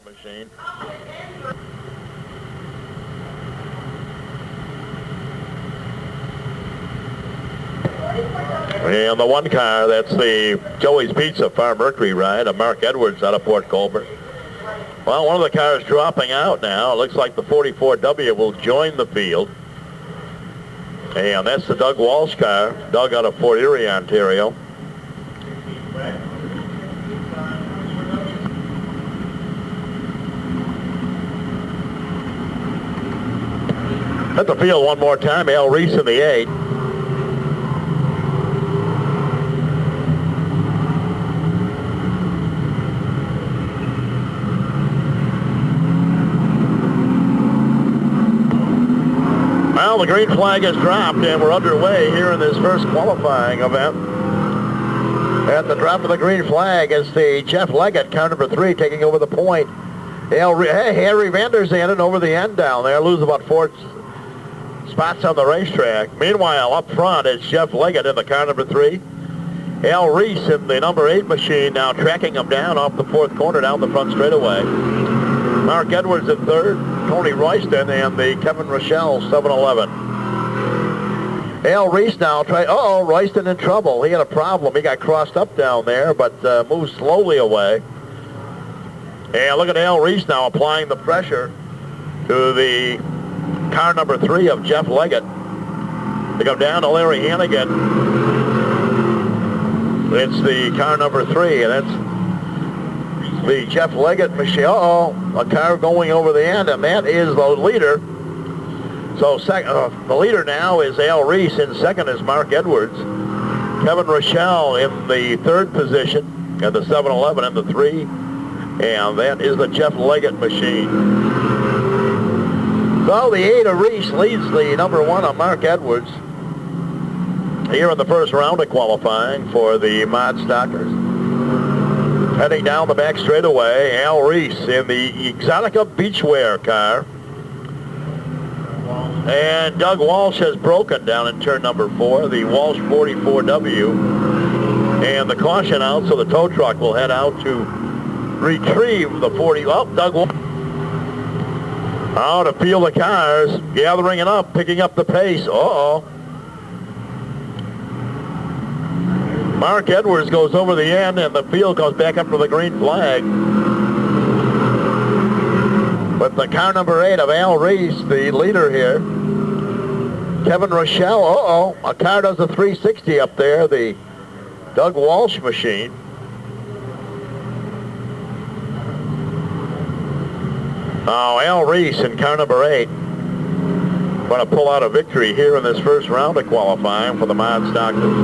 machine. And the one car, that's the Joey's Pizza Farm Mercury ride of Mark Edwards out of Port Colborne. Well, one of the cars dropping out now. It looks like the 44W will join the field. And that's the Doug Walsh car. Doug out of Fort Erie, Ontario. At the field one more time, Al Reese in the 8. Well, the green flag has dropped, and we're underway here in this first qualifying event. At the drop of the green flag is the Jeff Leggett, car number 3, taking over the point. Harry Van Der Zanden over the end down there, lose about 4 spots on the racetrack. Meanwhile, up front is Jeff Leggett in the car number 3. Al Reese in the number 8 machine now tracking him down off the 4th corner down the front straightaway. Mark Edwards in 3rd. Tony Royston and the Kevin Rochelle 711. Al Reese now Royston in trouble. He had a problem. He got crossed up down there, but moved slowly away. And look at Al Reese now applying the pressure to the car number 3 of Jeff Leggett. They come down to Larry Hannigan. It's the car number 3, and that's the Jeff Leggett machine. A car going over the end, and that is the leader. So the leader now is Al Reese. In second is Mark Edwards. Kevin Rochelle in the 3rd position, and the 711 in the 3. And that is the Jeff Leggett machine. So the 8 of Reese leads the number 1 of Mark Edwards here in the first round of qualifying for the Mod Stockers. Heading down the back straightaway, Al Reese in the Exotica Beachwear car. And Doug Walsh has broken down in turn number 4, the Walsh 44W. And the caution out, so the tow truck will head out to retrieve the 40. Doug Walsh. To feel the cars, gathering it up, picking up the pace. Mark Edwards goes over the end, and the field goes back up to the green flag. But the car number 8 of Al Reese, the leader here. Kevin Rochelle, a car does a 360 up there, the Doug Walsh machine. Al Reese in car number 8. Going to pull out a victory here in this first round of qualifying for the Mod Stockers.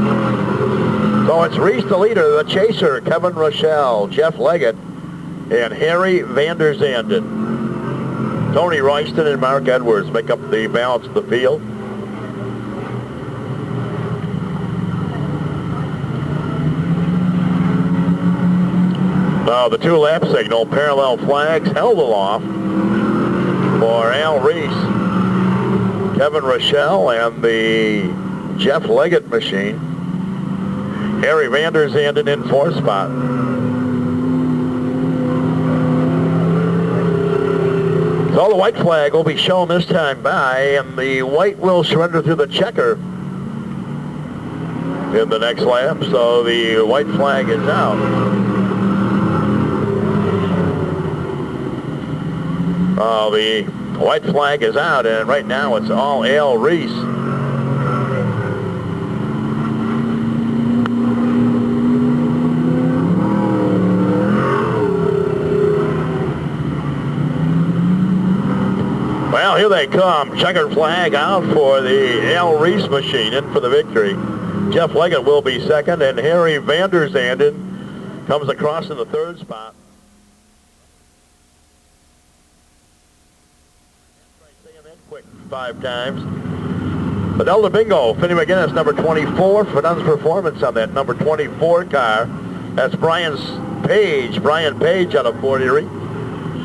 So it's Reese the leader, the chaser, Kevin Rochelle, Jeff Leggett, and Harry Van Der Zanden. Tony Royston and Mark Edwards make up the balance of the field. Now the 2-lap signal, parallel flags held aloft for Al Reese, Kevin Rochelle, and the Jeff Leggett machine. Harry Van Der Zanden in 4th spot. So the white flag will be shown this time by, and the white will surrender to the checker in the next lap. So the white flag is out. The white flag is out, and right now it's all Al Reese. Well, here they come. Checkered flag out for the Al Reese machine in for the victory. Jeff Leggett will be second, and Harry Van Der Zanden comes across in the 3rd spot. Saying that quick 5 times. The Delta Bingo, Finney McGinnis, number 24. Fidun's Performance on that number 24 car. That's Brian Page out of Fort Erie.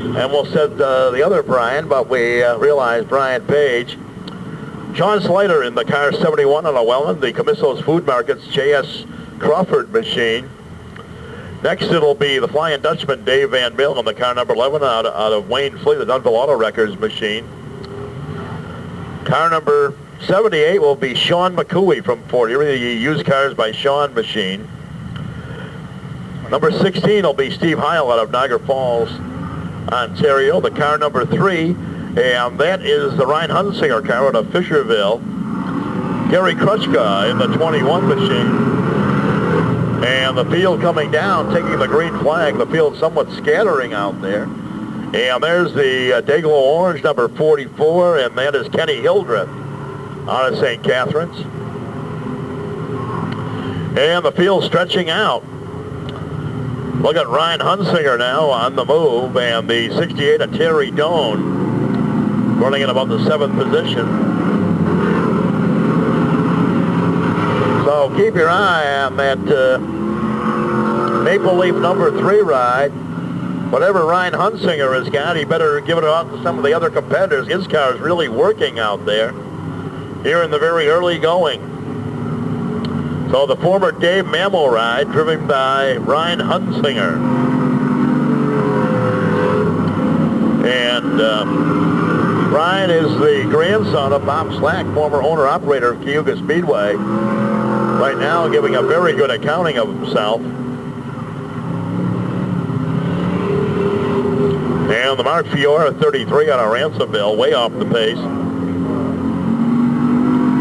And we'll send the other Brian, but we realize Brian Page. John Slater in the car 71 on a Welland, the Comisso's Food Markets J.S. Crawford machine. Next, it'll be the Flying Dutchman, Dave Van Mil, on the car number 11 out of Wayne Fleet, the Dunville Auto Records machine. Car number 78 will be Sean McCooey from Fort Erie, the used cars by Sean machine. Number 16 will be Steve Heil out of Niagara Falls, Ontario. The car number 3, and that is the Ryan Hunsinger car out of Fisherville. Garry Krutchka in the 21 machine. And the field coming down, taking the green flag. The field somewhat scattering out there. And there's the Dayglow Orange, number 44, and that is Kenny Hildreth out of St. Catharines. And the field stretching out. Look at Ryan Hunsinger now on the move, and the 68 of Terry Doan running in about the 7th position. So keep your eye on that Maple Leaf number 3 ride. Whatever Ryan Hunsinger has got, he better give it out to some of the other competitors. His car is really working out there here in the very early going. So the former Dave Mammo ride, driven by Ryan Hunsinger. And Ryan is the grandson of Bob Slack, former owner-operator of Cayuga Speedway. Right now giving a very good accounting of himself. And the Mark Fiora 33 out of Ransomville, way off the pace.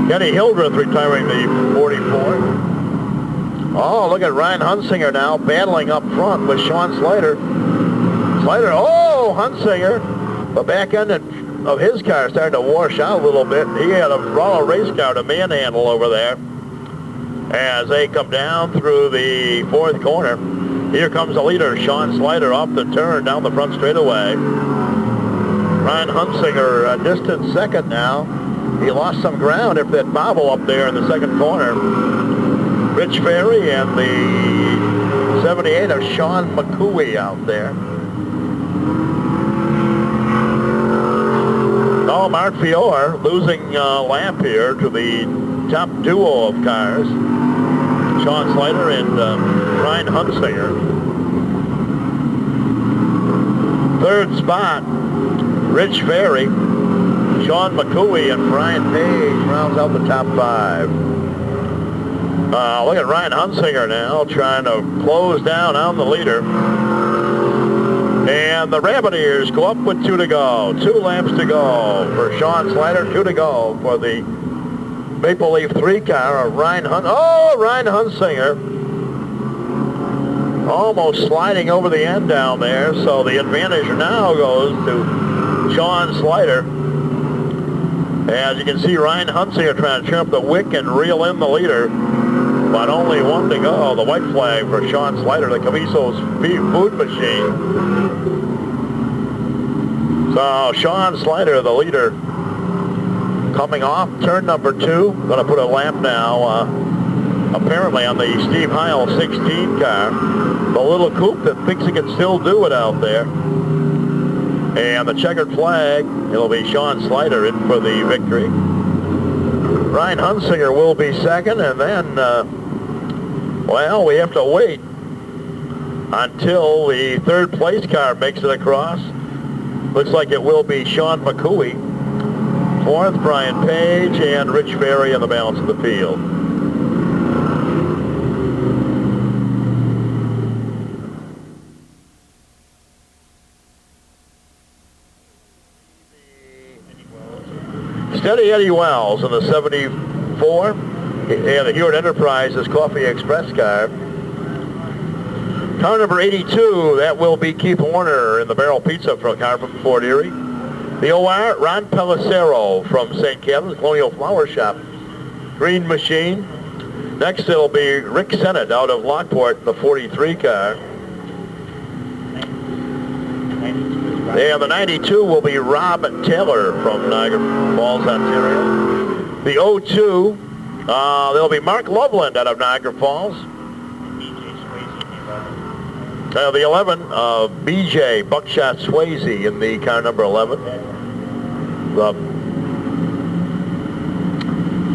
Kenny Hildreth retiring the 44. Oh, look at Ryan Hunsinger now battling up front with Sean Slater. Slater, oh, Hunsinger. The back end of his car started to wash out a little bit. He had a raw race car to manhandle over there as they come down through the 4th corner. Here comes the leader, Sean Slater, off the turn down the front straightaway. Ryan Hunsinger a distant second now. He lost some ground after that bobble up there in the 2nd corner. Rich Ferry and the 78 of Sean McCooey out there. Oh, Mark Fiore losing lap here to the top duo of cars. Sean Slater and Ryan Hunsinger. 3rd spot, Rich Ferry, Sean McCooey, and Brian Page rounds out the top 5. Look at Ryan Hunsinger now trying to close down on the leader. And the Rabbit Ears go up with 2 to go. 2 laps to go for Sean Slater, 2 to go for the Maple Leaf 3 car of Ryan Hunsinger. Almost sliding over the end down there, so the advantage now goes to Sean Slater. As you can see, Ryan Hunsinger trying to trim up the wick and reel in the leader, but only 1 to go. The white flag for Sean Slater, the Camiso's food machine. So Sean Slater, the leader, coming off turn number 2. Going to put a lap now, apparently on the Steve Heil 16 car. The little coupe that thinks he can still do it out there. And the checkered flag, it'll be Sean Slater in for the victory. Ryan Hunsinger will be second, and then, well, we have to wait until the 3rd place car makes it across. Looks like it will be Sean McCooey. 4th, Brian Page, and Rich Ferry in the balance of the field. Steady Eddie Wells in the 74, and the Hewitt Enterprises Coffee Express car. Car number 82, that will be Keith Warner in the Barrel Pizza car from Fort Erie. The OR, Ron Pellicero from St. Catharines Colonial Flower Shop. Green machine. Next it'll be Rick Sennett out of Lockport, the 43 car. And the 92 will be Rob Taylor from Niagara Falls, Ontario. The 02, there'll be Mark Loveland out of Niagara Falls. The 11, BJ Buckshot Swayze in the car number 11.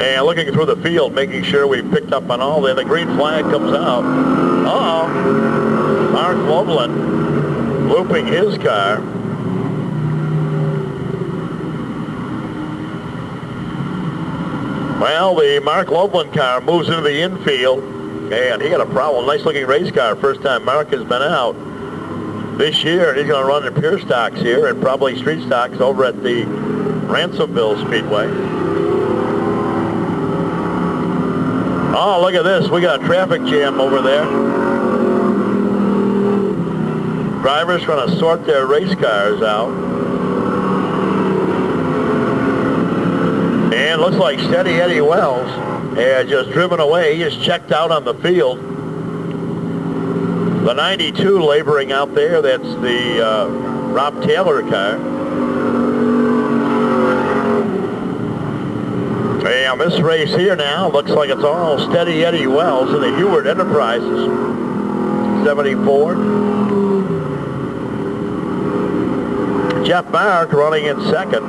And looking through the field, making sure we picked up on all the green flag comes out. Uh-oh. Mark Loveland looping his car. Well, the Mark Loveland car moves into the infield, and he got a problem. Nice looking race car. First time Mark has been out this year. He's going to run in pure stocks here and probably street stocks over at the Ransomville Speedway. Oh, look at this. We got a traffic jam over there. Drivers trying to sort their race cars out. And looks like Steady Eddie Wells has just driven away. He is checked out on the field. The 92 laboring out there, that's the Rob Taylor car. And this race here now looks like it's all Steady Eddie Wells in the Heward Enterprises 74. Jeff Mark running in second,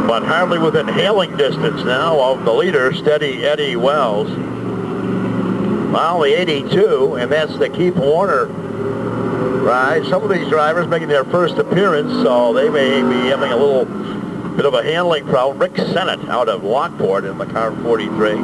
but hardly within hailing distance now of the leader, Steady Eddie Wells. Well, the 82, and that's the Keith Warner ride. Some of these drivers making their first appearance, so they may be having a little bit of a handling problem. Rick Sennett out of Lockport in the car 43.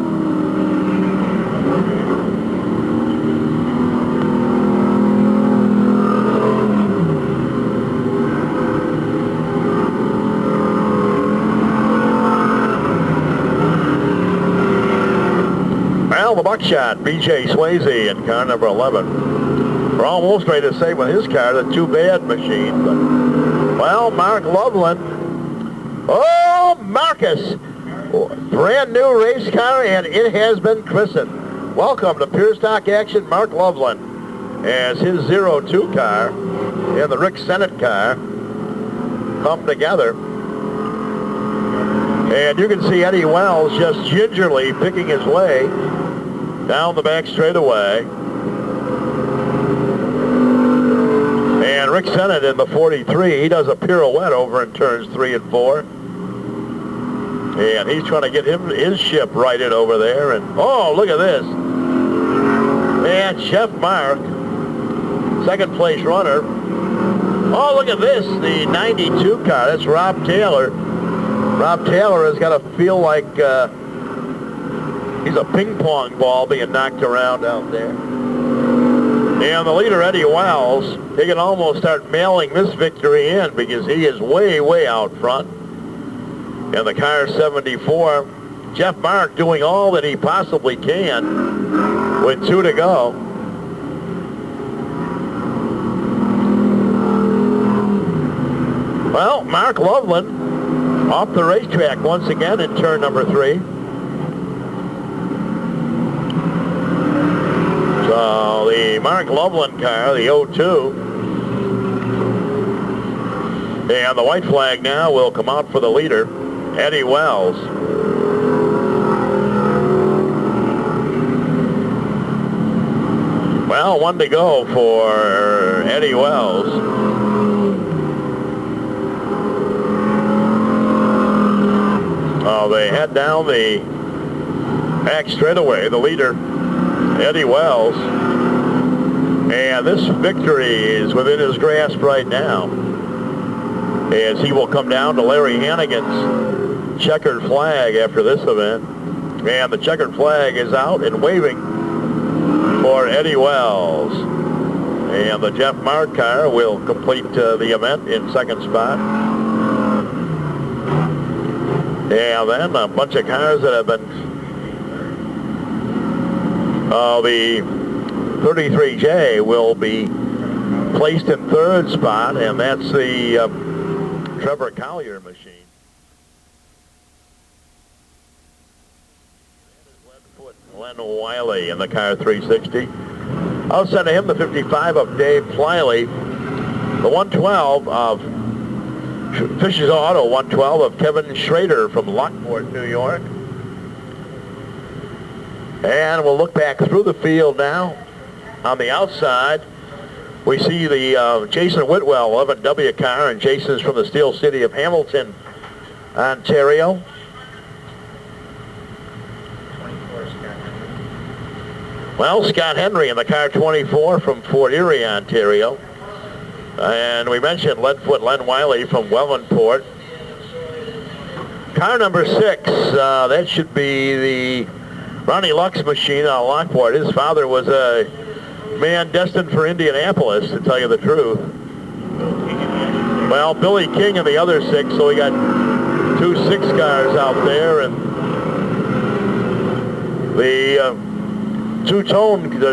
Well, the Buckshot, B.J. Swayze in car number 11. We're almost ready to say with his car, the Too Bad machine, but, well, Mark Loveland. Oh, Marcus! Brand new race car, and it has been christened. Welcome to Pure Stock Action, Mark Loveland, as his 02 car and the Rick Sennett car come together. And you can see Eddie Wells just gingerly picking his way down the back straightaway. And Rick Sennett in the 43, he does a pirouette over in turns 3 and 4. And he's trying to get his ship righted over there. And oh, look at this. And Jeff Mark, second place runner. Oh, look at this, the 92 car. That's Rob Taylor. Rob Taylor has got to feel like he's a ping pong ball being knocked around out there. And the leader, Eddie Wells, he can almost start mailing this victory in because he is way, way out front. And the car 74, Jeff Mark doing all that he possibly can with 2 to go. Well, Mark Loveland off the racetrack once again in turn number 3. So the Mark Loveland car, the 02. And the white flag now will come out for the leader, Eddie Wells. Well, 1 to go for Eddie Wells. They head down the back straightaway, the leader, Eddie Wells. And this victory is within his grasp right now, as he will come down to Larry Hannigan's checkered flag after this event. And the checkered flag is out and waving for Eddie Wells. And the Jeff Mark car will complete the event in second spot. And then a bunch of cars that have been, the 33J will be placed in third spot, and that's the Trevor Collier machine. Len Wiley in the car 360. Outside of him, the 55 of Dave Pliley, the 112 of Fisher's Auto 112 of Kevin Schrader from Lockport, New York. And we'll look back through the field now. On the outside, we see the Jason Whitwell 11W car, and Jason's from the Steel City of Hamilton, Ontario. Well, Scott Henry in the car 24 from Fort Erie, Ontario. And we mentioned Leadfoot Len Wiley from Wellmanport. Car number 6, that should be the Ronnie Lux machine out of Lockport. His father was a man destined for Indianapolis, to tell you the truth. Well, Billy King in the other 6, so we got 2 6 cars out there, and the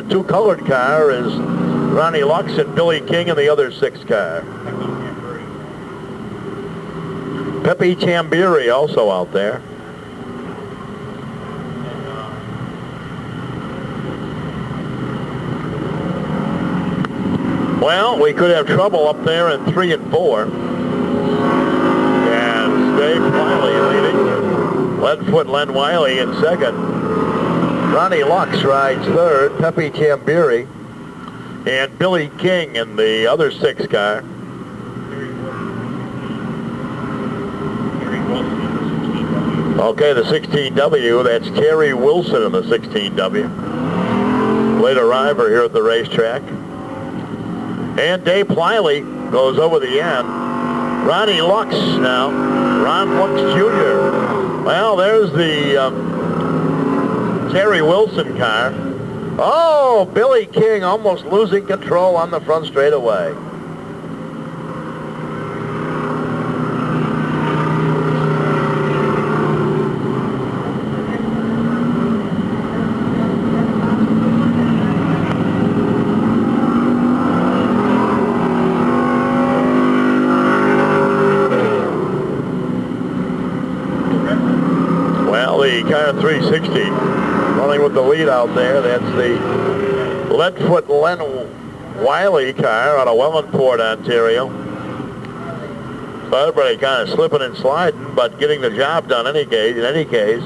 two-colored car is Ronnie Lux and Billy King in the other 6 car. Pepe Tambiri also out there. Well, we could have trouble up there in 3 and 4. And Dave Wiley leading. Leadfoot Len Wiley in second. Ronnie Lux rides third. Pepe Tambiri. And Billy King in the other 6 car. Okay, the 16W, that's Terry Wilson in the 16W. Late arriver here at the racetrack. And Dave Pliley goes over the end. Ronnie Lux now. Ron Lux Jr. Well, there's the Terry Wilson car. Oh, Billy King almost losing control on the front straightaway. Car 360 running with the lead out there. That's the Leadfoot Len Wiley car out of Wellmanport, Ontario. So everybody kind of slipping and sliding, but getting the job done in any case.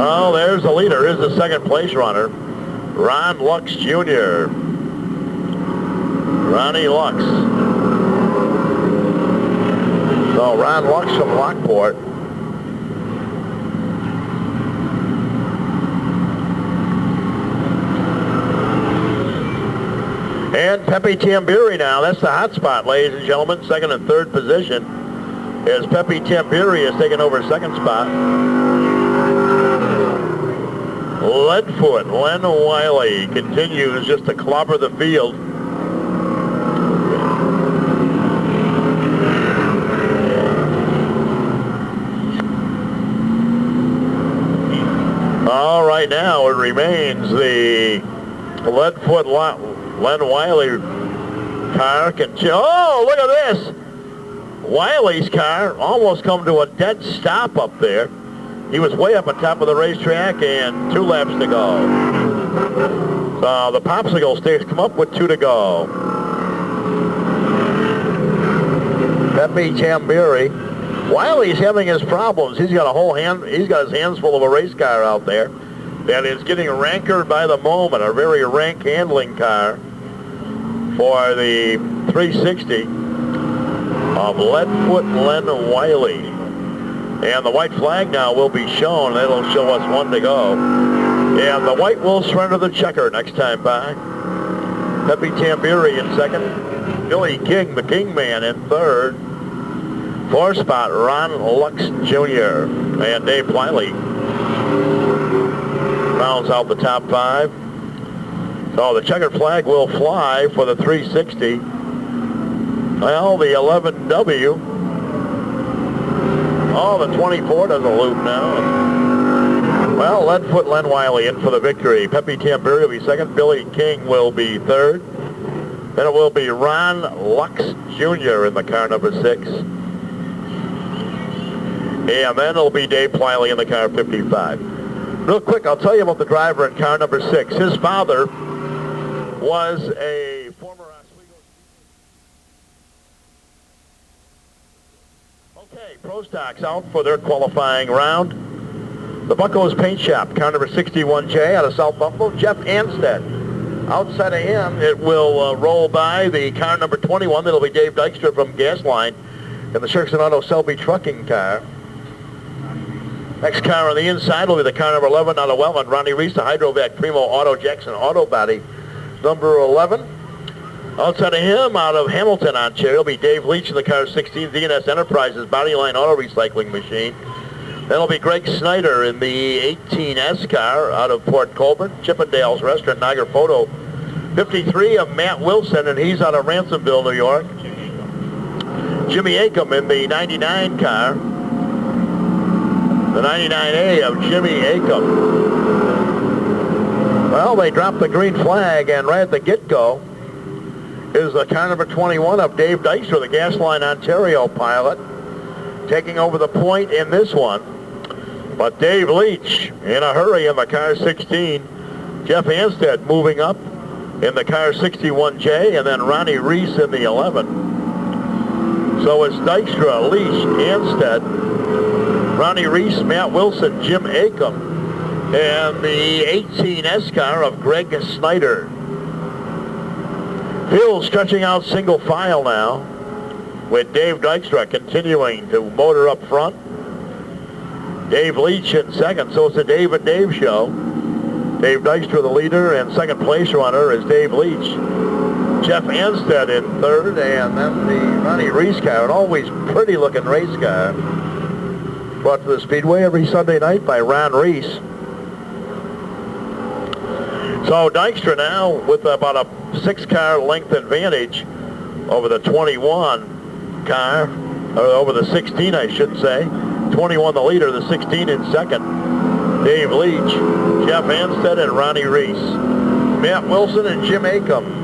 Oh, there's the leader. Here's the second place runner, Ron Lux Jr. Ronnie Lux. So Ron Lux from Lockport. And Pepe Tambiri now. That's the hot spot, ladies and gentlemen. Second and third position as Pepe Tambiri is taking over second spot. Leadfoot Len Wiley continues just to clobber the field. All right, now it remains the Leadfoot Len Wiley car. Oh, look at this. Wiley's car almost come to a dead stop up there. He was way up on top of the racetrack and 2 laps to go. So the popsicle sticks come up with 2 to go. Pepe Tambiri. Wiley's having his problems. He's got his hands full of a race car out there that is getting rankered by the moment. A very rank handling car for the 360 of Leadfoot Len Wiley. And the white flag now will be shown. That'll show us 1 to go. And the white will surrender the checker next time by. Pepe Tambiri in second. Billy King, the King man, in third. 4th spot, Ron Lux Jr. And Dave Pliley rounds out the top 5. So the checkered flag will fly for the 360. Well, the 11W. Oh, the 24 does a loop now. Well, Leadfoot Len Wiley in for the victory. Pepe Tambiri will be second. Billy King will be third. Then it will be Ron Lux Jr. in the car number 6. And then it'll be Dave Pliley in the car 55. Real quick, I'll tell you about the driver in car number 6. His father was a former Oswego. Okay, Pro Stocks out for their qualifying round. The Buckos Paint Shop, car number 61J out of South Buffalo, Jeff Anstead. Outside of him, it will roll by the car number 21. That'll be Dave Dykstra from Gasline. in the Sherkson Auto Selby trucking car. Next car on the inside will be the car number 11 out of Welland, Ronnie Reese, the Hydrovac Primo Auto Jackson Auto Body, number 11. Outside of him, out of Hamilton, Ontario, will be Dave Leach in the car 16, DNS Enterprises Bodyline Auto Recycling Machine. Then will be Greg Snyder in the 18S car out of Port Colborne, Chippendale's Restaurant, Niagara Photo. 53 of Matt Wilson, and he's out of Ransomville, New York. Jimmy Acom in the 99 car. The 99A of Jimmy Acom. Well, they dropped the green flag, and right at the get-go is the car number 21 of Dave Dykstra, the Gasline Ontario pilot, taking over the point in this one. But Dave Leach in a hurry in the car 16. Jeff Anstead moving up in the car 61J, and then Ronnie Reese in the 11. So it's Dykstra, Leach, Anstead, Ronnie Reese, Matt Wilson, Jim Acom, and the 18S car of Greg Snyder. Hill stretching out single file now, with Dave Dykstra continuing to motor up front. Dave Leach in second, so it's a Dave and Dave show. Dave Dykstra the leader, and second place runner is Dave Leach. Jeff Anstead in third, and then the Ronnie Reese car, an always pretty looking race car, brought to the Speedway every Sunday night by Ron Reese. So Dykstra now with about a 6-car length advantage over the 21 car, or over the 16 I should say. 21 the leader, the 16 in second. Dave Leach, Jeff Anstead, and Ronnie Reese. Matt Wilson and Jim Acom.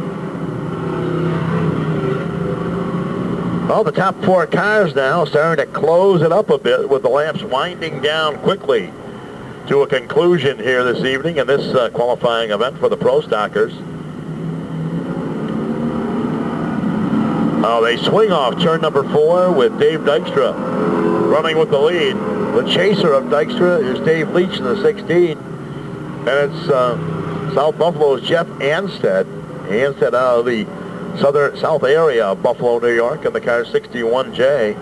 Well, the top 4 cars now starting to close it up a bit with the laps winding down quickly to a conclusion here this evening in this qualifying event for the Pro Stockers. They swing off turn number 4 with Dave Dykstra running with the lead. The chaser of Dykstra is Dave Leach in the 16. And it's South Buffalo's Jeff Anstead. Anstead out of the south area of Buffalo, New York, in the car 61J.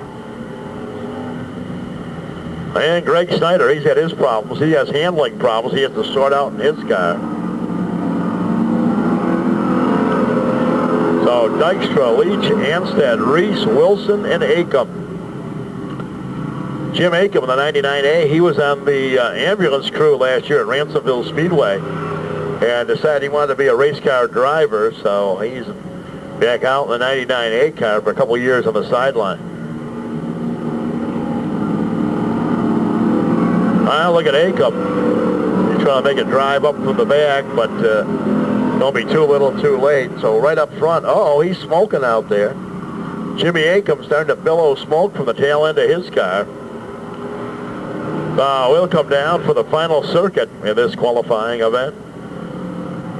And Greg Snyder, he's had his problems. He has handling problems he has to sort out in his car. So Dykstra, Leach, Anstead, Reese, Wilson, and Acom. Jim Acom in the 99A, he was on the ambulance crew last year at Ransomville Speedway and decided he wanted to be a race car driver, so he's back out in the 99A car for a couple years on the sideline. Look at Acom. He's trying to make a drive up from the back, but don't be too little too late. So right up front, he's smoking out there. Jimmy Acom starting to billow smoke from the tail end of his car. We'll come down for the final circuit in this qualifying event.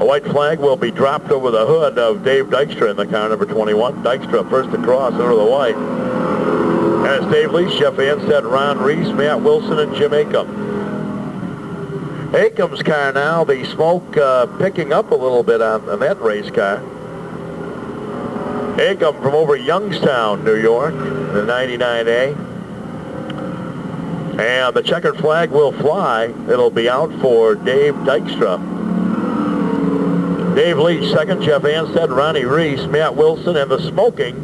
A white flag will be dropped over the hood of Dave Dykstra in the car number 21. Dykstra first across under the white. And it's Dave Leach, Jeff Anstead, Ron Reese, Matt Wilson, and Jim Acom. Acom's car now, the smoke picking up a little bit on that race car. Acom from over Youngstown, New York, the 99A. And the checkered flag will fly. It'll be out for Dave Dykstra. Dave Leach second, Jeff Anstead, Ronnie Reese, Matt Wilson, and the smoking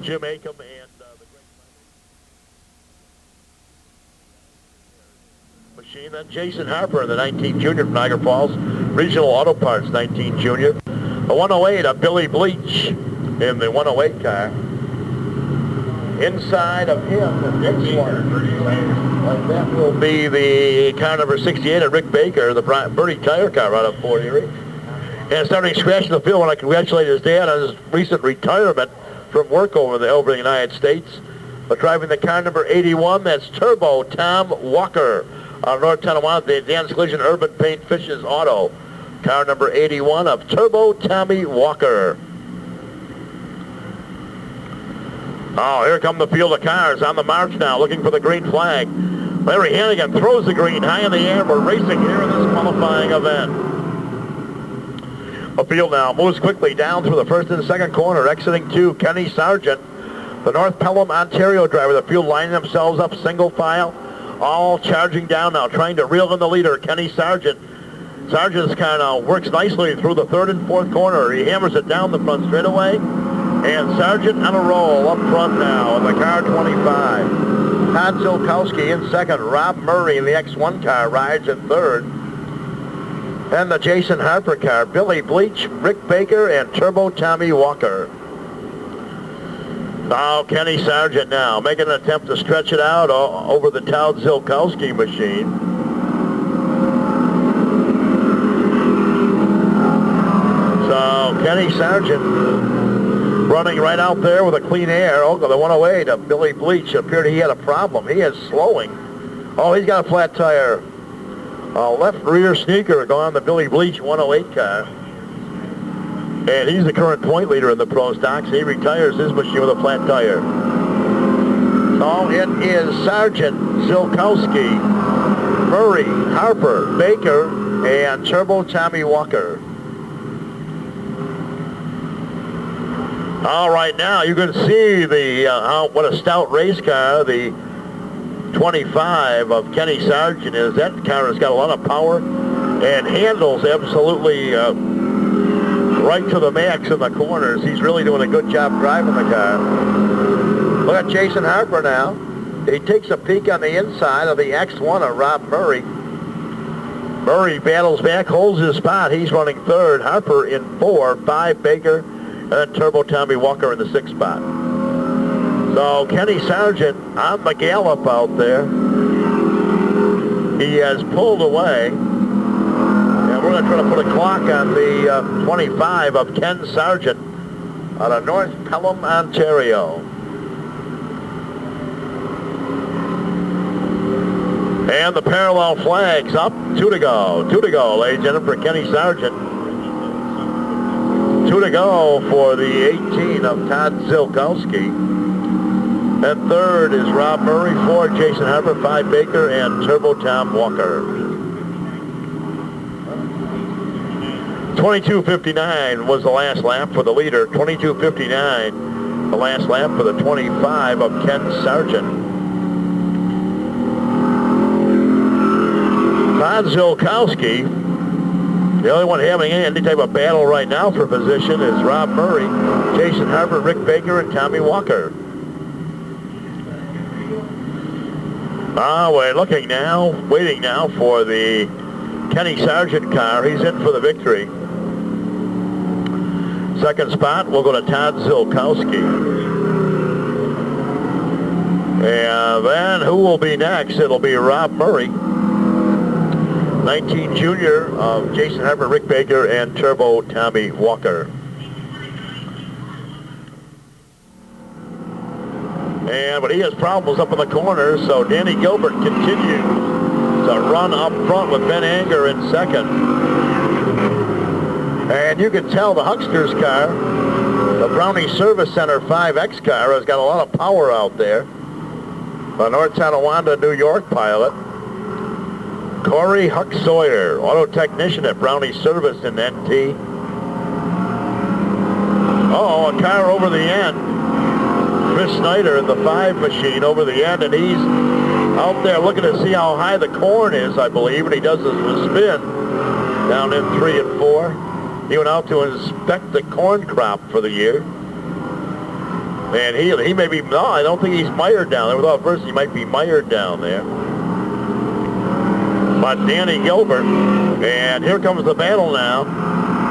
Jim Acom and the great machine. Then Jason Harper in the 19 Junior from Niagara Falls, Regional Auto Parts 19 Junior. The 108 of Billy Bleach in the 108 car. Inside of him, the next one, that will be the car number 68 of Rick Baker, the Birdie Tire car out of Fort Erie. And starting scratching the field when I congratulate his dad on his recent retirement from work over the United States. But driving the car number 81, that's Turbo Tom Walker out of North Tonawanda, the Dan's Collision Urban Paint Fishes Auto. Car number 81 of Turbo Tommy Walker. Here come the field of cars on the march now, looking for the green flag. Larry Hannigan throws the green high in the air. We're racing here in this qualifying event. The field now moves quickly down through the first and second corner, exiting 2, Kenny Sargent. The North Pelham, Ontario driver, the field lining themselves up single file, all charging down now, trying to reel in the leader, Kenny Sargent. Sargent's kind of works nicely through the third and fourth corner. He hammers it down the front straightaway. And Sargent on a roll up front now in the car 25. Todd Zilkowski in second. Rob Murray in the X1 car rides in third. And the Jason Harper car, Billy Bleach, Rick Baker, and Turbo Tommy Walker. Oh, Kenny Sargent now making an attempt to stretch it out over the Todd Zilkowski machine. So Kenny Sargent running right out there with a clean air. Oh, the 108 of Billy Bleach. It appeared he had a problem. He is slowing. Oh, he's got a flat tire. Left rear sneaker going on the Billy Bleach 108 car. And he's the current point leader in the Pro Stocks. He retires his machine with a flat tire. So it is Sargent, Zilkowski, Murray, Harper, Baker, and Turbo Tommy Walker. All right, now you can see the what a stout race car the 25 of Kenny Sargent is. That car has got a lot of power and handles absolutely right to the max in the corners. He's really doing a good job driving the car. Look at Jason Harper now. He takes a peek on the inside of the X1 of Rob Murray. Murray battles back, holds his spot. He's running third. Harper in 4, 5 Baker, and then Turbo Tommy Walker in the 6th spot. So Kenny Sargent on the gallop out there. He has pulled away. And we're going to try to put a clock on the 25 of Ken Sargent out of North Pelham, Ontario. And the parallel flags up. 2 to go. 2 to go, ladies and gentlemen, for Kenny Sargent. 2 to go for the 18 of Todd Zilkowski. And third is Rob Murray, 4 Jason Harper, 5 Baker, and Turbo Tom Walker. 22:59 was the last lap for the leader. 22:59 the last lap for the 25 of Ken Sargent. Todd Zilkowski, the only one having any type of battle right now for position is Rob Murray, Jason Harper, Rick Baker, and Tommy Walker. We're looking now, waiting now for the Kenny Sargent car. He's in for the victory. Second spot will go to Todd Zilkowski. And then who will be next? It'll be Rob Murray. 19 junior of Jason Harper, Rick Baker, and Turbo Tommy Walker. But he has problems up in the corner, so Danny Gilbert continues to run up front with Ben Anger in second. And you can tell the Hucksters car, the Brownie Service Center 5X car, has got a lot of power out there. The North Tonawanda, New York pilot, Corey Huck Sawyer, auto technician at Brownie Service in NT. A car over the end. Chris Snyder in the 5 machine over the end, and he's out there looking to see how high the corn is, I believe, and he does this with spin down in 3 and 4. He went out to inspect the corn crop for the year. And he may be, no, I don't think he's mired down there. Without first, he might be mired down there. But Danny Gilbert, and here comes the battle now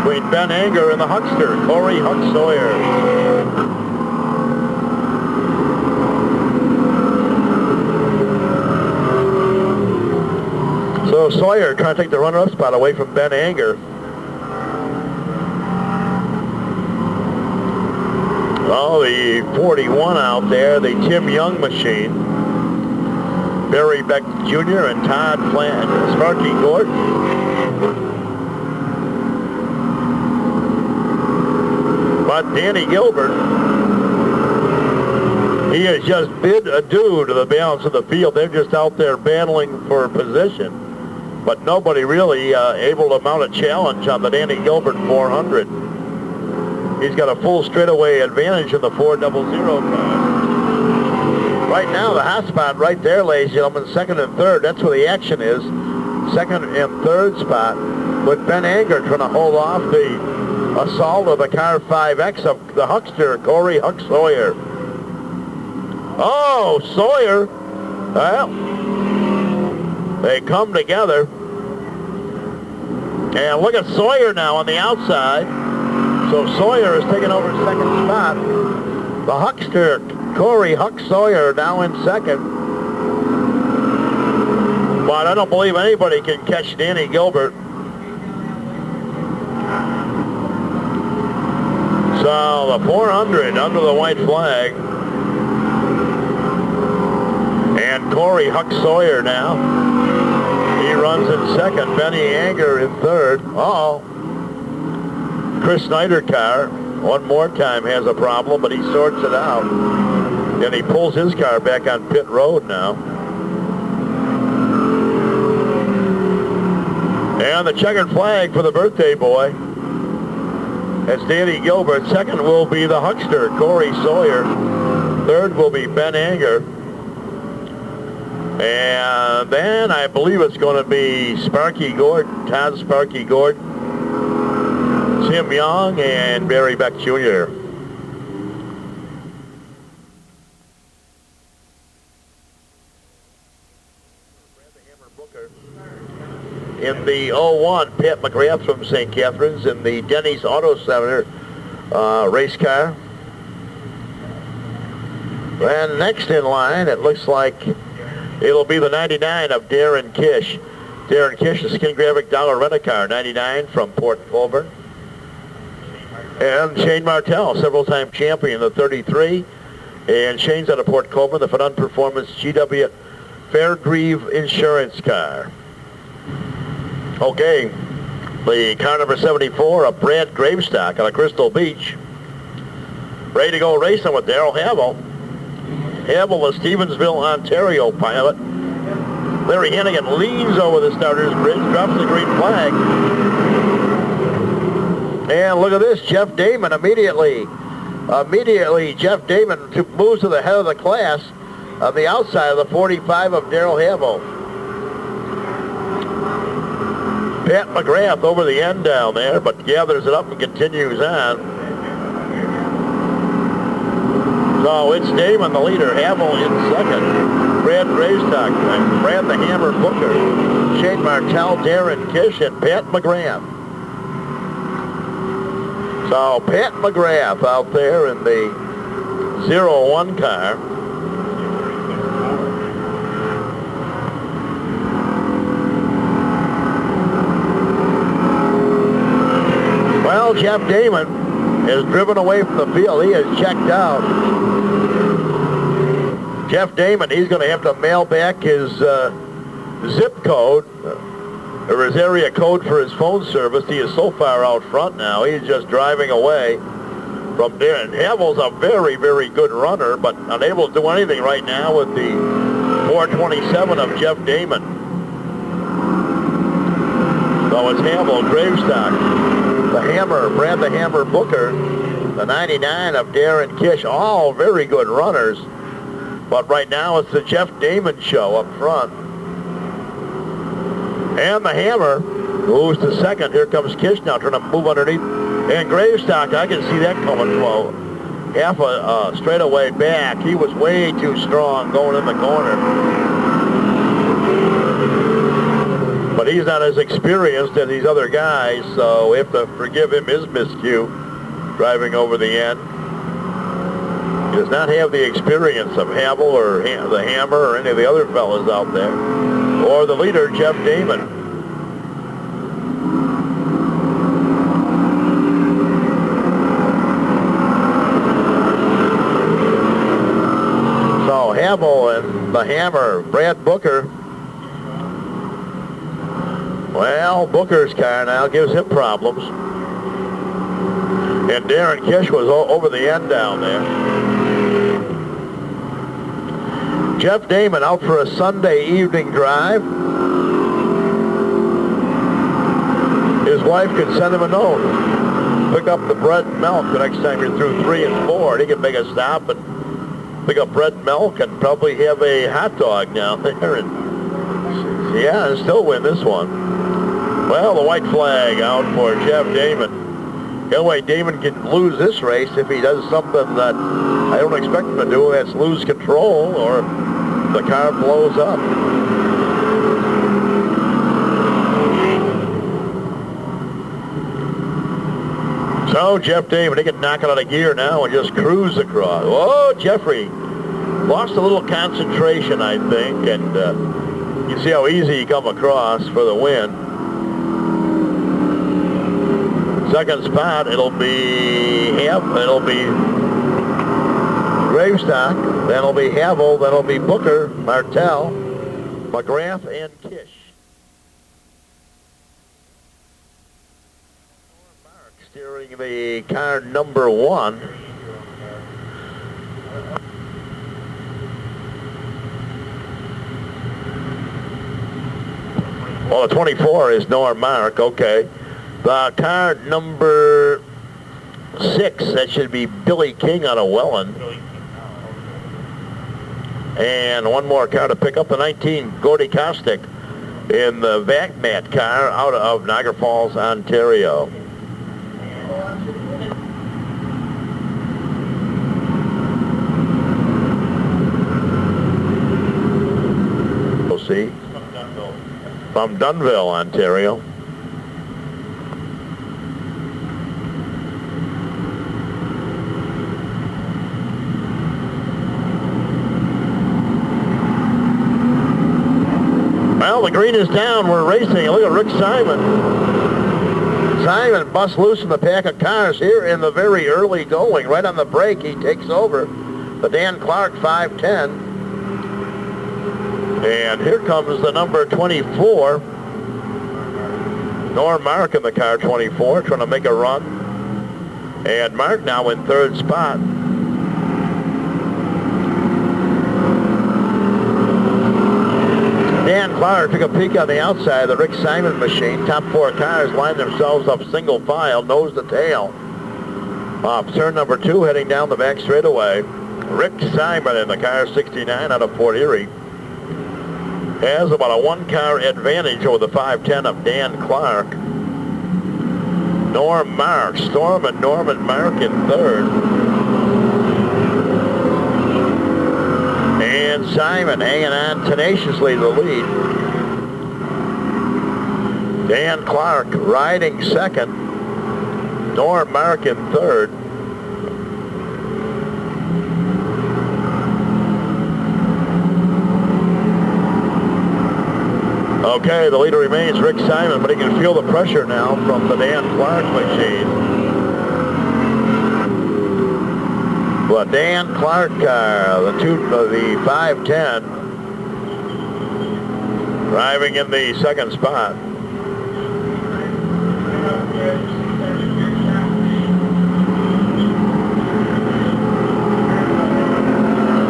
between Ben Anger and the Huckster, Corey Huck Sawyer. So Sawyer trying to take the runner-up spot away from Ben Anger. The 41 out there, the Tim Young machine. Barry Beck Jr. and Todd Flan, Sparky Gordon. But Danny Gilbert, he has just bid adieu to the balance of the field. They're just out there battling for position. But nobody really able to mount a challenge on the Danny Gilbert 400. He's got a full straightaway advantage in the 400 car. Right now, the hot spot right there, ladies and gentlemen, second and third. That's where the action is. Second and third spot. With Ben Anger trying to hold off the assault of the car 5X of the Huckster, Corey Huck Sawyer. Oh, Sawyer. Well, they come together. And look at Sawyer now on the outside. So Sawyer is taking over second spot. The Huckster, Corey Huck Sawyer, now in second. But I don't believe anybody can catch Danny Gilbert. So the 400 under the white flag. And Corey Huck Sawyer now. He runs in second. Benny Anger in third. Uh-oh. Chris Snyder car, one more time, has a problem, but he sorts it out. And he pulls his car back on pit road now. And the checkered flag for the birthday boy. That's Danny Gilbert. Second will be the Huckster, Corey Sawyer. Third will be Ben Anger. And then I believe it's going to be Sparky Gordon, Todd Sparky Gordon, Tim Young, and Barry Beck Jr. In the 01, Pat McGrath from St. Catharines in the Denny's Auto Center race car. And next in line, it looks like it'll be the 99 of Darren Kish. Darren Kish, the Skin Graphic Dollar Rent-A-Car, 99 from Port Colborne. And Shane Martell, several-time champion, the 33. And Shane's out of Port Colborne, the Fun Performance GW Fairgrieve Insurance car. Okay, the car number 74, a Brad Gravestock out of Crystal Beach. Ready to go racing with Darrell Havel. Havel, the Stevensville, Ontario pilot. Larry Hannigan leans over the starter's bridge, drops the green flag. And look at this, Jeff Damon immediately, Jeff Damon moves to the head of the class on the outside of the 45 of Darrell Havel. Pat McGrath over the end down there, but gathers it up and continues on. So it's Damon, the leader, Havel in second. Brad Gravestock, Brad the Hammer Booker, Shane Martell, Darren Kish, and Pat McGrath. So Pat McGrath out there in the 01 car. Well, Jeff Damon is driven away from the field. He is checked out. Jeff Damon, he's going to have to mail back his zip code or his area code for his phone service. He is so far out front now. He's just driving away from there. And Havel's a very, very good runner, but unable to do anything right now with the 427 of Jeff Damon. So it's Havel, Gravestock, the Hammer, Brad the Hammer Booker, the 99 of Darren Kish, all very good runners. But right now it's the Jeff Damon show up front. And the Hammer moves to second. Here comes Kish now trying to move underneath. And Gravestock, I can see that coming slow. Half a straightaway back. He was way too strong going in the corner. But he's not as experienced as these other guys, so we have to forgive him his miscue driving over the end. He does not have the experience of Havel or the Hammer or any of the other fellas out there, or the leader, Jeff Damon. So Havel and the Hammer, Brad Booker. Well, Booker's car now gives him problems. And Darren Kish was over the end down there. Jeff Damon out for a Sunday evening drive. His wife could send him a note. Pick up the bread and milk the next time you're through 3 and 4. And he can make a stop and pick up bread and milk and probably have a hot dog down there and still win this one. Well, the white flag out for Jeff Damon. The only way Damon can lose this race if he does something that I don't expect him to do. That's lose control or the car blows up. So Jeff Damon, he can knock it out of gear now and just cruise across. Oh, Jeffrey lost a little concentration, I think, and you see how easy he come across for the win. Second spot, it'll be Gravestock, then it'll be Havel, then it'll be Booker, Martell, McGrath, and Kish. Mark steering the car number 1. Well, the 24 is Norm Mark, okay. The car number 6, that should be Billy King out of Welland. And one more car to pick up, the 19, Gordy Kostick in the VacMat car out of Niagara Falls, Ontario. We'll see. From Dunnville, Ontario. Well, the green is down. We're racing. Look at Rick Simon. Simon busts loose in the pack of cars here in the very early going. Right on the brake, he takes over the Dan Clark 510. And here comes the number 24. Norm Mark in the car 24, trying to make a run. And Mark now in third spot. Dan Clark took a peek on the outside of the Rick Simon machine. Top 4 cars line themselves up single file, nose to tail. Off turn number 2, heading down the back straightaway. Rick Simon in the car 69 out of Fort Erie has about a 1-car advantage over the 510 of Dan Clark. Norm Mark, Storm and Norman Mark in third. And Simon hanging on tenaciously to the lead. Dan Clark riding second. Norm Mark in third. Okay, the leader remains Rick Simon, but he can feel the pressure now from the Dan Clark machine. The Dan Clark car, the 510, driving in the second spot.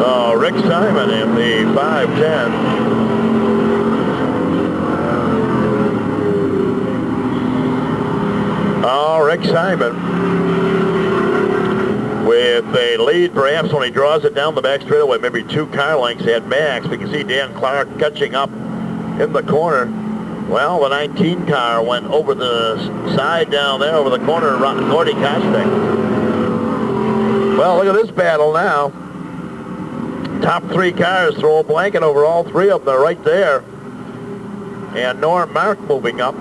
Oh, Rick Simon in the 510. Oh, Rick Simon with a lead perhaps when he draws it down the back straightaway, maybe 2 car lengths at max. We can see Dan Clark catching up in the corner. Well, the 19 car went over the side down there, over the corner, around Gordy Kostick. Well, look at this battle now. Top 3 cars throw a blanket over all 3 of them. They're right there. And Norm Mark moving up.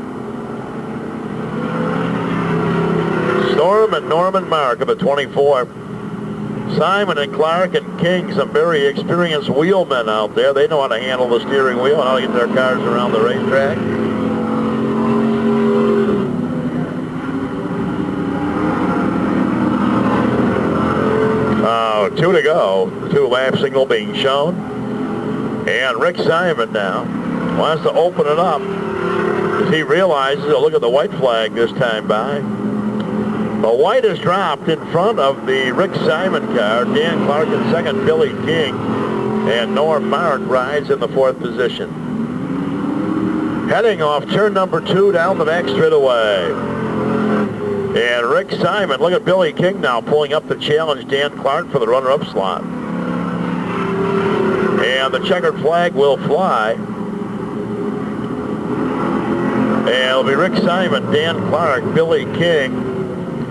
Storm and Norman Mark of the 24. Simon and Clark and King, some very experienced wheelmen out there. They know how to handle the steering wheel and how to get their cars around the racetrack. Oh, 2 to go. The 2-lap signal being shown. And Rick Simon now wants to open it up as he realizes, oh, look at the white flag this time by. The white is dropped in front of the Rick Simon car. Dan Clark in second, Billy King, and Norm Mark rides in the 4th position. Heading off turn number 2 down the back straightaway. And Rick Simon, look at Billy King now pulling up to challenge Dan Clark for the runner-up slot. And the checkered flag will fly. And it'll be Rick Simon, Dan Clark, Billy King,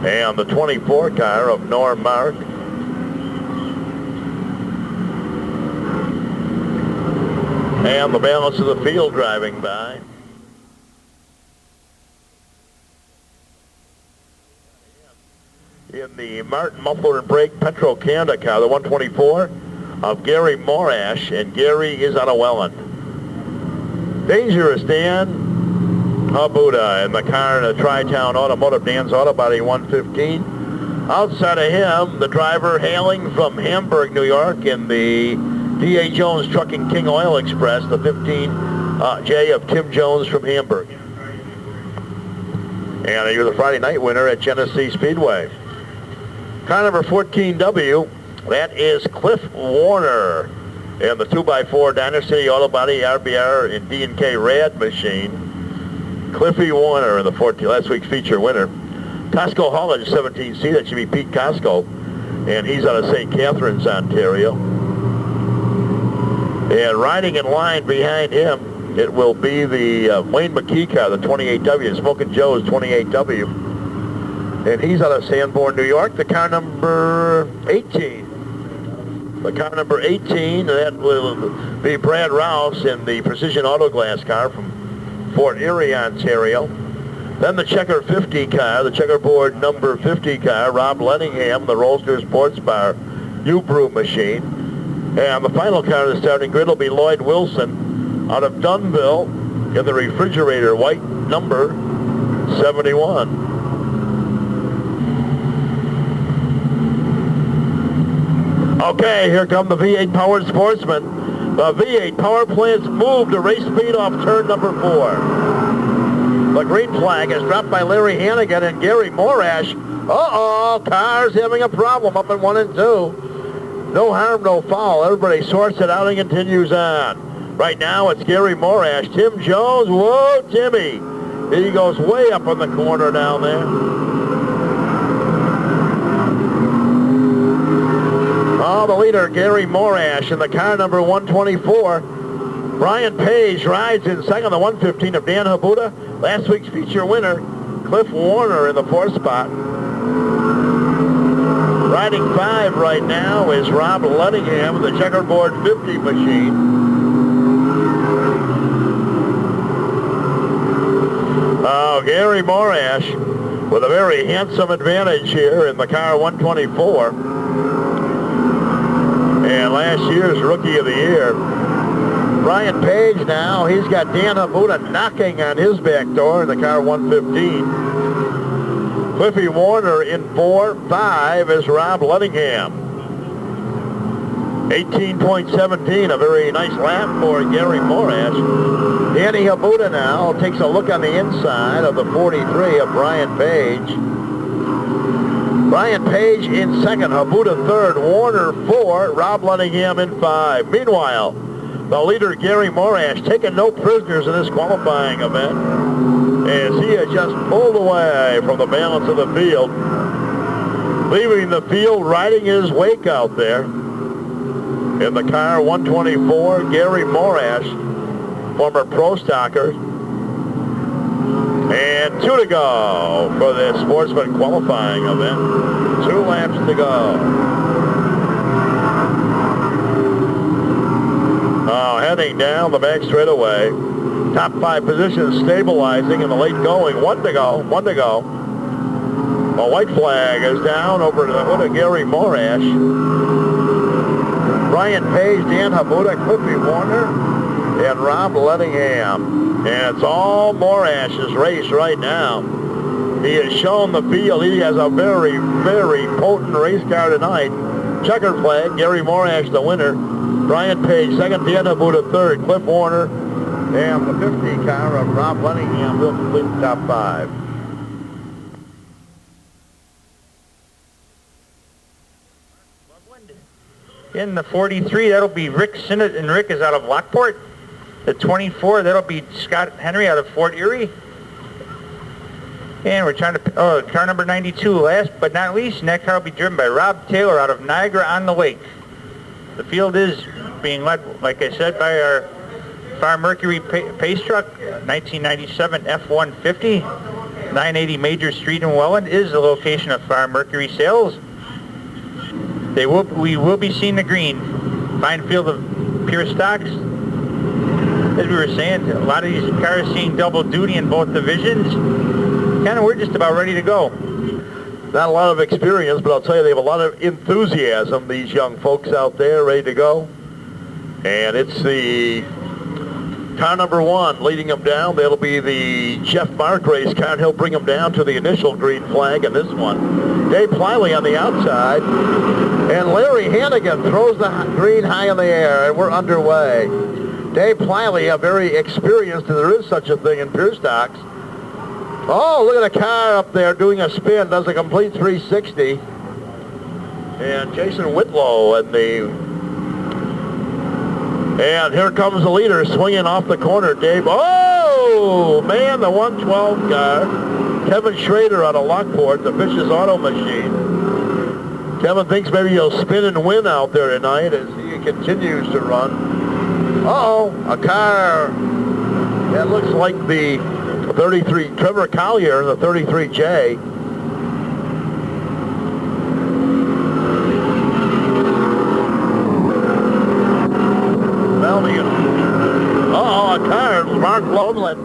and the 24 car of Norm Mark. And the balance of the field driving by. In the Martin Muffler and Brake Petro Canada car, the 124 of Garry Morash, and Garry is out of Welland. Dangerous Dan Habuda in the car in the Tri-Town Automotive, Dan's Auto Body 115. Outside of him, the driver hailing from Hamburg, New York, in the D.A. Jones Trucking King Oil Express, the 15J of Tim Jones from Hamburg. And he was a Friday night winner at Genesee Speedway. Car number 14W, that is Cliff Warner in the 2x4 Diner City Auto Body RBR and D&K Rad machine. Cliffy Warner in the last week's feature winner. Costco Haulage 17C, that should be Pete Costco, and he's out of St. Catharines, Ontario. And riding in line behind him, it will be the Wayne McKee car, the 28W, Smokin' Joe's 28W. And he's out of Sanborn, New York, the car number 18. The car number 18, that will be Brad Rouse in the Precision Auto Glass car from Fort Erie, Ontario. Then the checker 50 car, the checkerboard number 50 car, Rob Lenningham, the Roadster Sports Bar U-Brew machine. And the final car in the starting grid will be Lloyd Wilson out of Dunville in the refrigerator white number 71. Okay, here come the V8 powered sportsmen. The V8 power plants move to race speed off turn number 4. The green flag is dropped by Larry Hannigan and Garry Morash. Uh-oh, car's having a problem up in 1 and 2. No harm, no foul. Everybody sorts it out and continues on. Right now, it's Garry Morash. Tim Jones, whoa, Timmy. He goes way up in the corner down there. Oh, the leader, Garry Morash, in the car number 124. Brian Page rides in second, the 115 of Dan Habuda. Last week's feature winner, Cliff Warner in the 4th spot. Riding 5 right now is Rob Lenningham in the checkerboard 50 machine. Oh, Garry Morash with a very handsome advantage here in the car 124. And last year's Rookie of the Year. Brian Page now, he's got Dan Habuda knocking on his back door in the car 115. Cliffy Warner in 4, 5 is Rob Lenningham. 18.17, a very nice lap for Garry Morash. Danny Habuda now takes a look on the inside of the 43 of Brian Page. Brian Page in second, Habuda third, Warner 4, Rob Lenningham in 5. Meanwhile, the leader, Garry Morash, taking no prisoners in this qualifying event as he has just pulled away from the balance of the field, leaving the field riding his wake out there. In the car 124, Garry Morash, former pro stocker. And 2 to go for the sportsman qualifying event. 2 laps to go. Heading down the back straightaway. Top 5 positions stabilizing in the late going. 1 to go, 1 to go. A white flag is down over to the hood of Garry Morash. Brian Page, Dan Habuda, Cliffy Warner, and Rob Lenningham. And it's all Morash's race right now. He has shown the field he has a very, very potent race car tonight. Checkered flag, Garry Morash the winner. Brian Page second, Dan Habuda third, Cliff Warner, and the 50 car of Rob Lenningham will complete the top 5. In the 43, that'll be Rick Sinnott, and Rick is out of Lockport. The 24, that'll be Scott Henry out of Fort Erie. And we're trying to, car number 92, last but not least, next car will be driven by Rob Taylor out of Niagara-on-the-Lake. The field is being led, like I said, by our Fire Mercury pace truck, 1997 F-150. 980 Major Street in Welland is the location of Fire Mercury sales. We will be seeing the green. Fine field of pure stocks. As we were saying, a lot of these cars seeing double duty in both divisions. We're just about ready to go. Not a lot of experience, but I'll tell you, they have a lot of enthusiasm, these young folks out there, ready to go. And it's the car number 1 leading them down. That'll be the Jeff Mark race car, and he'll bring them down to the initial green flag in this one. Dave Pliley on the outside, and Larry Hannigan throws the green high in the air, and we're underway. Dave Pliley, very experienced, and there is such a thing in pure stocks. Oh, look at the car up there doing a spin, does a complete 360. And Jason Whitlow and here comes the leader swinging off the corner, Dave. Oh, man, the 112 car. Kevin Schrader out of Lockport, the Vicious Auto Machine. Kevin thinks maybe he'll spin and win out there tonight as he continues to run. Uh-oh, a car that looks like the 33, Trevor Collier in the 33J. Uh-oh, a car, Mark Loveland.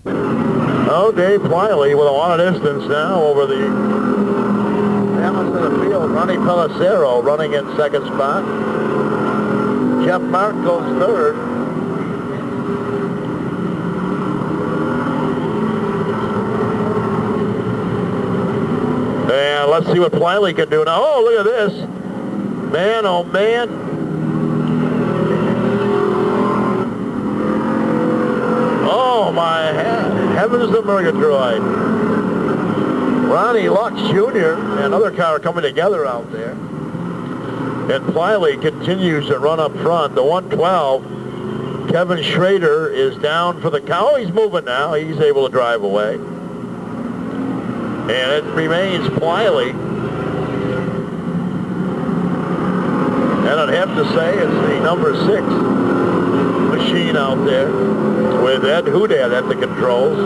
Oh, Dave Pliley with a lot of distance now over the balance of the field. Ronnie Pellicero running in second spot. Jeff Mark goes third. And let's see what Pliley can do now. Oh, look at this. Man, oh man. Oh, my heavens to Murgatroyd. Ronnie Lux Jr. and another car coming together out there. And Pliley continues to run up front. The 112, Kevin Schrader is down for the car. Oh, he's moving now. He's able to drive away. And it remains Pliley. And I'd have to say it's the number 6 machine out there with Ed Houdat at the controls.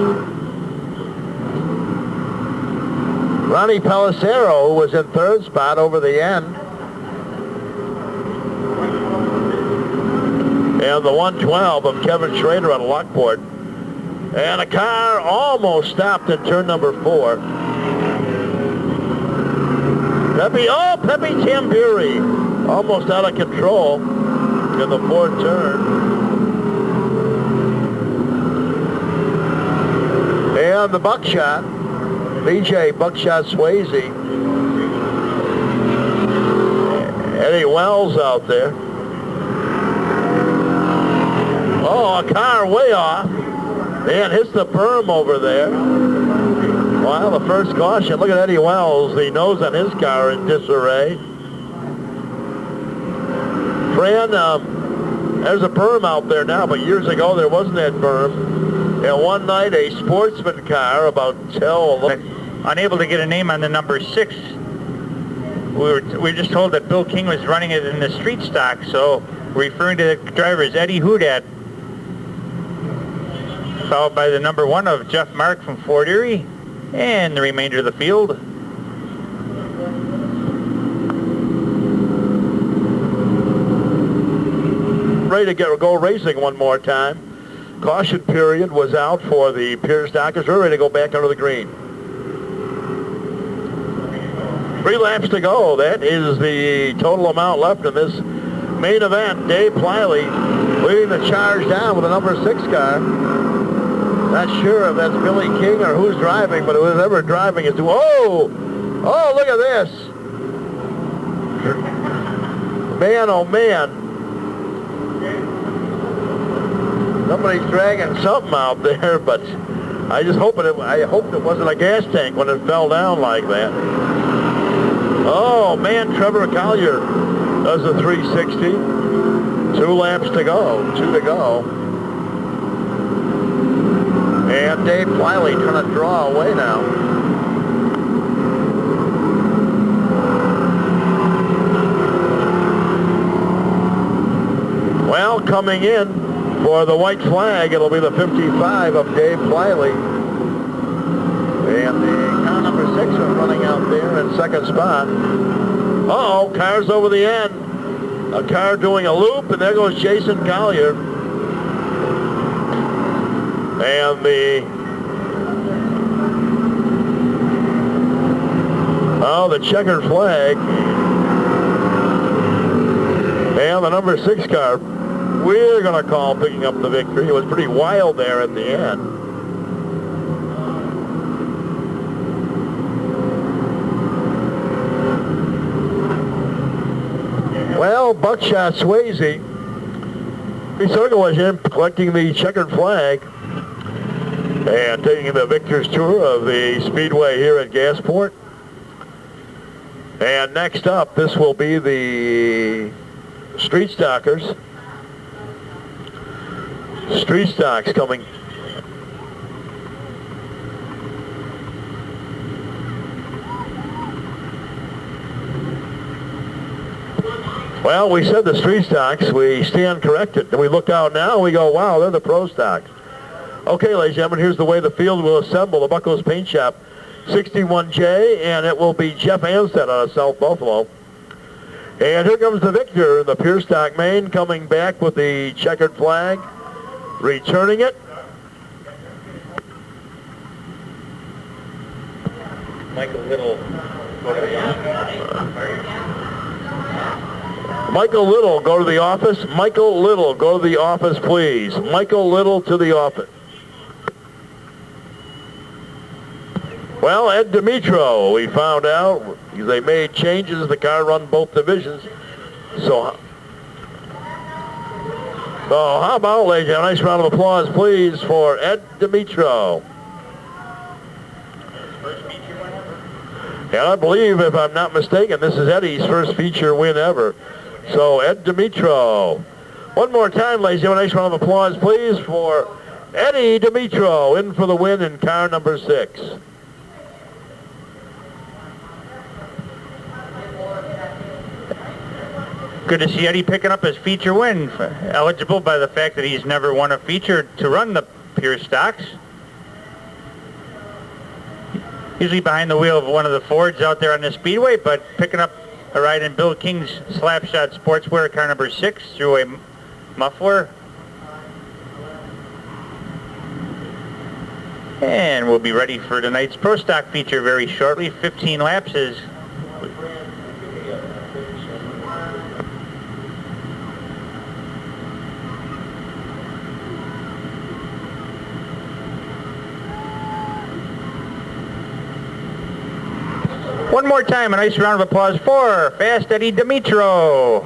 Ronnie Pellicero, who was in third spot over the end. And the 112 of Kevin Schrader out of Lockport. And a car almost stopped in turn number 4. Pepe Tamburi, almost out of control in the 4th turn. And the Buckshot, BJ Buckshot Swayze. Eddie Wells out there. Oh, a car way off. Man, hits the berm over there. Well, the first caution. Look at Eddie Wells, the nose on his car in disarray. Fran, there's a berm out there now, but years ago there wasn't that berm. And one night a sportsman car about 11. Unable to get a name on the number 6. We were just told that Bill King was running it in the street stock, so we're referring to the driver as Eddie Houdat, followed by the number 1 of Jeff Mark from Fort Erie, and the remainder of the field. Ready to go racing one more time. Caution period was out for the pure stockers. We're ready to go back under the green. 3 laps to go. That is the total amount left in this main event. Dave Pliley leading the charge down with the number 6 car. Not sure if that's Billy King or who's driving, but whoever driving is doing. Oh, look at this. Man, oh man. Somebody's dragging something out there, but I hoped it wasn't a gas tank when it fell down like that. Oh man, Trevor Collier does a 360. 2 laps to go, 2 to go. And Dave Pliley trying to draw away now. coming in for the white flag. It'll be the 55 of Dave Pliley. And the car number 6 is running out there in second spot. Uh-oh, car's over the end. A car doing a loop, and there goes Jason Collier. And the checkered flag. And the number 6 car, we're going to call picking up the victory. It was pretty wild there at the end. Well, Buckshot Swayze, the circle was in collecting the checkered flag and taking the victor's tour of the Speedway here at Gasport. And next up, this will be the Street Stockers. Street Stocks coming. Well, we said the Street Stocks. We stand corrected. And we look out now and we go, wow, they're the Pro Stocks. Okay, ladies and gentlemen, here's the way the field will assemble. The Buckles Paint Shop, 61J, and it will be Jeff Anstead out of South Buffalo. And here comes the victor, the Pure Stock Maine, coming back with the checkered flag, returning it. Michael Little. Michael Little, go to the office. Michael Little, go to the office, please. Michael Little to the office. Well, Ed Dimitro, we found out they made changes. The car run both divisions. So how about, ladies and gentlemen, a nice round of applause, please, for Ed Dimitro. And I believe, if I'm not mistaken, this is Eddie's first feature win ever. So, Ed Dimitro. One more time, ladies and gentlemen, a nice round of applause, please, for Eddie Dimitro, in for the win in car number 6. Good to see Eddie picking up his feature win, eligible by the fact that he's never won a feature to run the Pure Stocks. Usually behind the wheel of one of the Fords out there on the Speedway, but picking up a ride in Bill King's Slapshot Sportswear, car number 6, through a muffler. And we'll be ready for tonight's Pro Stock feature very shortly. 15 laps is one more time, a nice round of applause for Fast Eddie Dimitro.